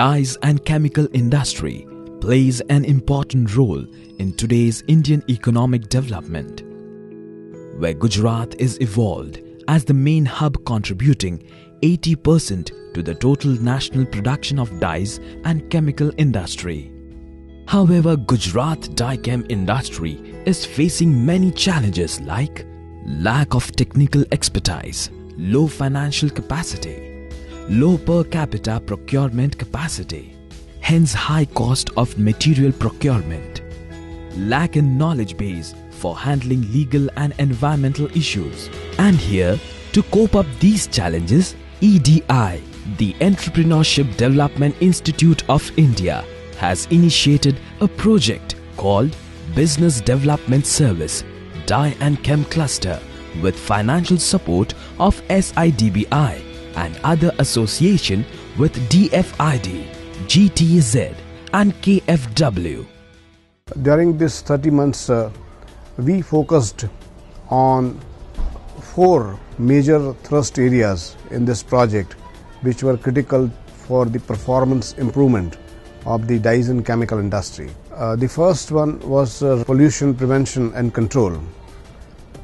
Dyes and chemical industry plays an important role in today's Indian economic development, where Gujarat is evolved as the main hub contributing 80% to the total national production of dyes and chemical industry. However, Gujarat dye-chem industry is facing many challenges like lack of technical expertise, low financial capacity, low per capita procurement capacity, hence high cost of material procurement, lack in knowledge base for handling legal and environmental issues. And here, to cope up these challenges, EDI, the Entrepreneurship Development Institute of India, has initiated a project called Business Development Service Dye and Chem Cluster with financial support of SIDBI and other association with DFID, GTZ and KFW. During this 30 months, we focused on 4 major thrust areas in this project which were critical for the performance improvement of the dyes and chemical industry. The first one was pollution prevention and control.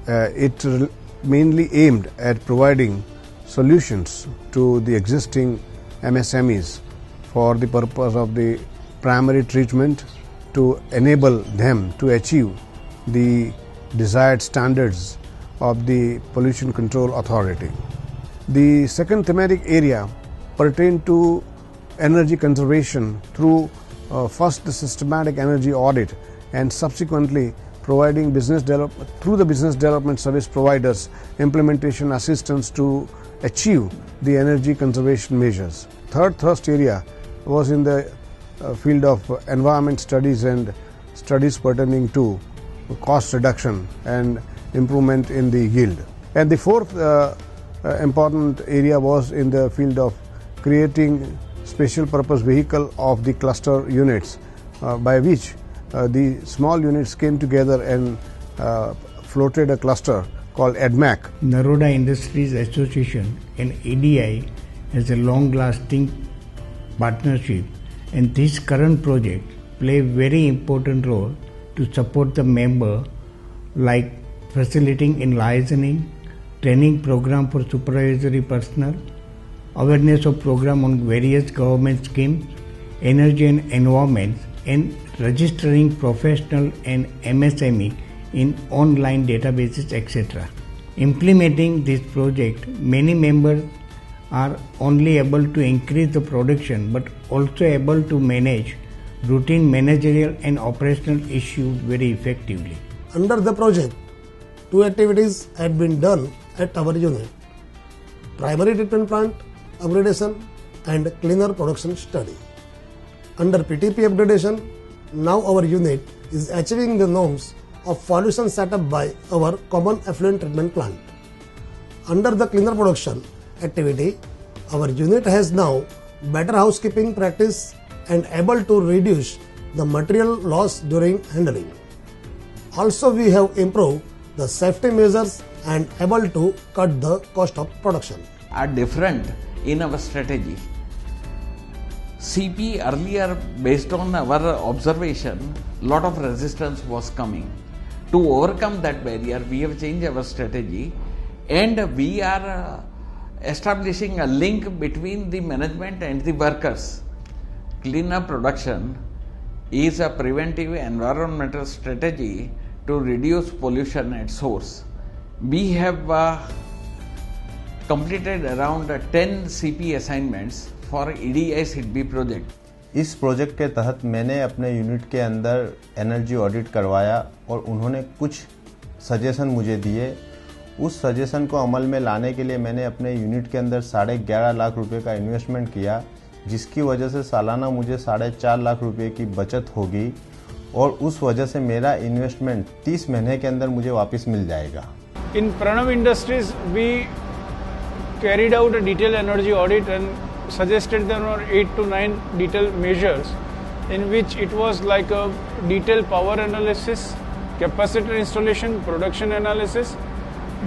It mainly aimed at providing solutions to the existing MSMEs for the purpose of the primary treatment to enable them to achieve the desired standards of the Pollution Control Authority. The second thematic area pertained to energy conservation through first the systematic energy audit and subsequently providing through the business development service providers implementation assistance to achieve the energy conservation measures. Third thrust area was in the field of environment studies and studies pertaining to cost reduction and improvement in the yield. And the fourth important area was in the field of creating special purpose vehicle of the cluster units by which the small units came together and floated a cluster called EDMAC. Naroda Industries Association and EDI has a long-lasting partnership, and this current project play a very important role to support the member, like facilitating enlightenment, training program for supervisory personnel, awareness of program on various government schemes, energy and environment, and registering professional and MSME in online databases, etc. Implementing this project, many members are only able to increase the production but also able to manage routine managerial and operational issues very effectively. Under the project, 2 activities had been done at our unit: primary treatment plant upgradation and cleaner production study. Under PTP upgradation, now our unit is achieving the norms of pollution set up by our common effluent treatment plant. Under the cleaner production activity, our unit has now better housekeeping practice and able to reduce the material loss during handling. Also, we have improved the safety measures and able to cut the cost of production. Are different in our strategy. CP earlier, based on our observation, lot of resistance was coming. To overcome that barrier, we have changed our strategy and we are establishing a link between the management and the workers. Cleaner production is a preventive environmental strategy to reduce pollution at source. We have completed around 10 CP assignments for EDI SIDBI project. इस project के तहत मैंने अपने unit के अंदर energy audit करवाया और उन्होंने कुछ सजेशन मुझे दिए। उस सजेशन को अमल में लाने के लिए मैंने अपने यूनिट के अंदर 11.5 लाख रुपए का इन्वेस्टमेंट किया, जिसकी वजह से सालाना मुझे 4.5 लाख रुपए की बचत होगी और उस वजह से मेरा इन्वेस्टमेंट 30 महीने के अंदर मुझे वापस मिल जाएगा। In Pranav Industries, we carried out a detailed energy audit and suggested them on 8 to 9 detailed measures, in which it was like a detailed power analysis, capacitor installation, production analysis,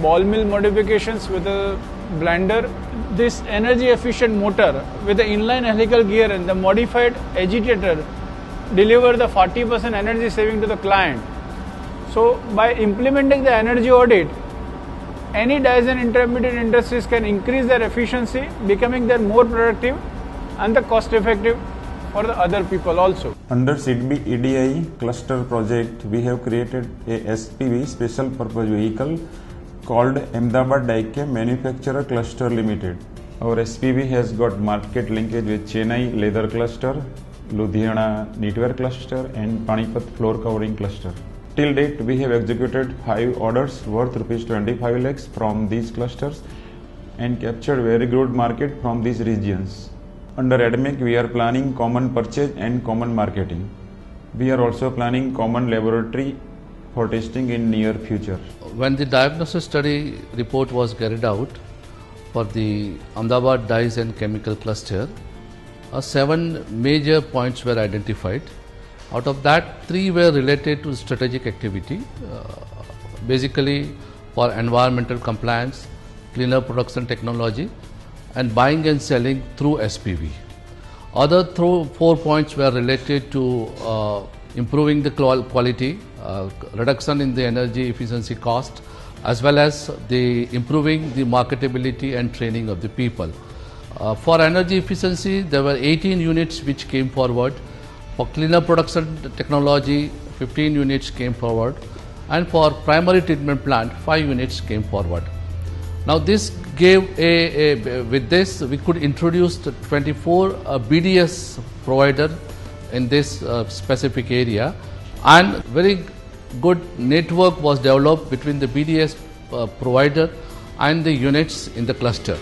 ball mill modifications with a blender. This energy efficient motor with the inline helical gear and the modified agitator deliver the 40% energy saving to the client. So by implementing the energy audit, any dyes and intermediate industries can increase their efficiency, becoming them more productive and the cost effective for the other people also. Under SIDBI EDI cluster project, we have created a SPV, special purpose vehicle, called Ahmedabad Die-Chem Manufacturer Cluster Limited. Our SPV has got market linkage with Chennai Leather Cluster, Ludhiana Knitwear Cluster and Panipat Floor Covering Cluster. Till date, we have executed 5 orders worth Rs 25 lakhs from these clusters and captured very good market from these regions. Under ADMEC, we are planning common purchase and common marketing. We are also planning common laboratory for testing in near future. When the diagnosis study report was carried out for the Ahmedabad Dyes and Chemical Cluster, 7 major points were identified. Out of that, 3 were related to strategic activity, basically for environmental compliance, cleaner production technology and buying and selling through SPV. Other 4 points were related to improving the quality, reduction in the energy efficiency cost, as well as the improving the marketability and training of the people. For energy efficiency, there were 18 units which came forward. For cleaner production technology, 15 units came forward, and for primary treatment plant, 5 units came forward. Now this gave with this we could introduce 24 BDS provider in this specific area, and very good network was developed between the BDS provider and the units in the cluster.